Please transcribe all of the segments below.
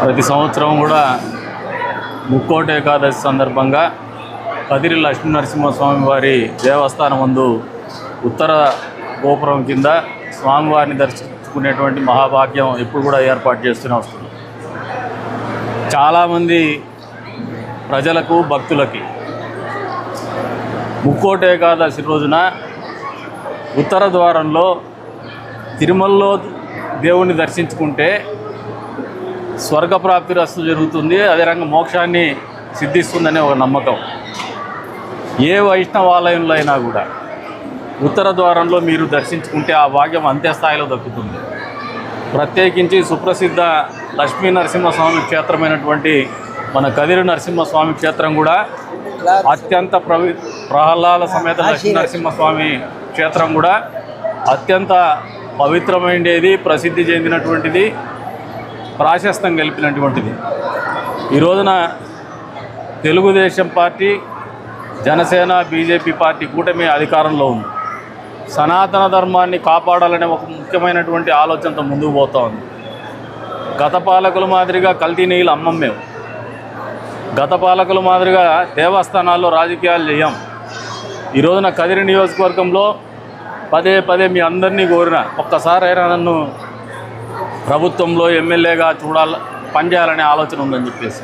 ప్రతి సంవత్సరం కూడా ముక్కోటి ఏకాదశి సందర్భంగా కదిరి లక్ష్మీ నరసింహస్వామి వారి దేవస్థానం ముందు ఉత్తర గోపురం కింద స్వామివారిని దర్శించుకునేటువంటి మహాభాగ్యం ఎప్పుడు కూడా ఏర్పాటు చేస్తూనే వస్తుంది. చాలామంది ప్రజలకు భక్తులకి ముక్కోటి ఏకాదశి రోజున ఉత్తర ద్వారంలో తిరుమలలో దేవుణ్ణి దర్శించుకుంటే స్వర్గప్రాప్తి రస్తు జరుగుతుంది, అదే రంగ మోక్షాన్ని సిద్ధిస్తుందనే ఒక నమ్మకం. ఏ వైష్ణవాలయంలో అయినా కూడా ఉత్తర ద్వారంలో మీరు దర్శించుకుంటే ఆ భాగ్యం అంతే స్థాయిలో దక్కుతుంది. ప్రత్యేకించి సుప్రసిద్ధ లక్ష్మీ నరసింహస్వామి క్షేత్రమైనటువంటి మన కదిరి నరసింహస్వామి క్షేత్రం కూడా అత్యంత ప్రహ్లాద సమేత లక్ష్మీ నరసింహస్వామి క్షేత్రం కూడా అత్యంత పవిత్రమైనది, ప్రసిద్ధి చెందినటువంటిది, ప్రాశస్తం గెలిపినటువంటిది. ఈ రోజున Telugu Desam party, Janasena, BJP party కూటమి అధికారంలో ఉంది. సనాతన ధర్మాన్ని కాపాడాలనే ఒక ముఖ్యమైనటువంటి ఆలోచనతో ముందుకు పోతూ ఉంది. గత పాలకుల మాదిరిగా కల్తీ నీళ్ళు అమ్మం మేము. గత పాలకుల మాదిరిగా దేవస్థానాల్లో రాజకీయాలు చేయం. ఈ రోజున కదిరి నియోజకవర్గంలో పదే పదే మీ అందరినీ కోరిన ఒక్కసారైనా నన్ను ప్రభుత్వంలో ఎమ్మెల్యేగా పనిచేయాలనే ఆలోచన ఉందని చెప్పేసి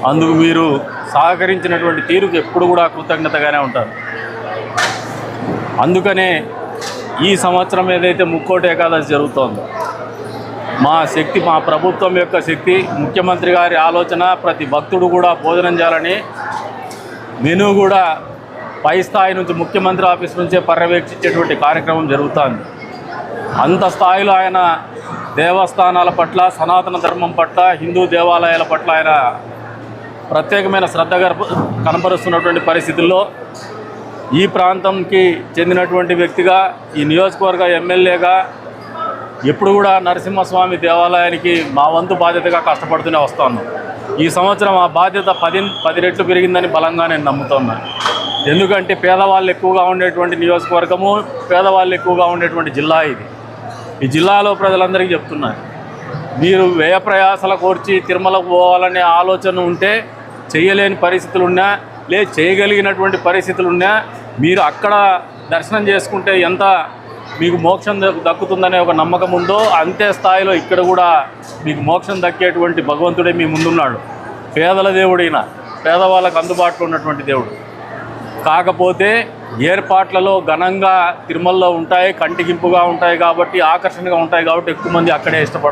అందుకు మీరు సహకరించినటువంటి తీరుకు ఎప్పుడు కూడా కృతజ్ఞతగానే ఉంటారు. అందుకనే ఈ సంవత్సరం ఏదైతే ముక్కోటి ఏకాదశి జరుగుతోందో మా శక్తి, మా ప్రభుత్వం యొక్క శక్తి, ముఖ్యమంత్రి గారి ఆలోచన ప్రతి భక్తుడు కూడా భోజనం చేయాలని మెనూ కూడా పై స్థాయి నుంచి ముఖ్యమంత్రి ఆఫీస్ నుంచే పర్యవేక్షించేటువంటి కార్యక్రమం జరుగుతుంది. అంత స్థాయిలో ఆయన దేవస్థానాల పట్ల, సనాతన ధర్మం పట్ల, హిందూ దేవాలయాల పట్ల ఆయన ప్రత్యేకమైన శ్రద్ధ కనపరుస్తున్నటువంటి పరిస్థితుల్లో ఈ ప్రాంతంకి చెందినటువంటి వ్యక్తిగా, ఈ నియోజకవర్గ ఎమ్మెల్యేగా ఎప్పుడు కూడా నరసింహస్వామి దేవాలయానికి మా వంతు బాధ్యతగా కష్టపడుతూనే వస్తున్నాం. ఈ సంవత్సరం ఆ బాధ్యత 10 రెట్లు పెరిగిందని బలంగా నేను నమ్ముతున్నాను. ఎందుకంటే పేదవాళ్ళు ఎక్కువగా ఉండేటువంటి నియోజకవర్గము, పేదవాళ్ళు ఎక్కువగా ఉండేటువంటి జిల్లా ఇది. ఈ జిల్లాలో ప్రజలందరికీ చెప్తున్నారు, మీరు వ్యయ ప్రయాసాల కోర్చి తిరుమలకు పోవాలనే ఆలోచన ఉంటే, చేయలేని పరిస్థితులున్నా, చేయగలిగినటువంటి పరిస్థితులున్నా మీరు అక్కడ దర్శనం చేసుకుంటే ఎంత మీకు మోక్షం దక్కుతుందనే ఒక నమ్మకం ఉందో అంతే స్థాయిలో ఇక్కడ కూడా మీకు మోక్షం దక్కేటువంటి భగవంతుడే మీ ముందున్నాడు. పేదల దేవుడైన, పేదవాళ్ళకు అందుబాటులో ఉన్నటువంటి దేవుడు. కాకపోతే ఏర్పాట్లలో ఘనంగా తిరుమలలో ఉంటాయి, కంటికింపుగా ఉంటాయి కాబట్టి, ఆకర్షణగా ఉంటాయి కాబట్టి ఎక్కువ మంది అక్కడే ఇష్టపడతారు.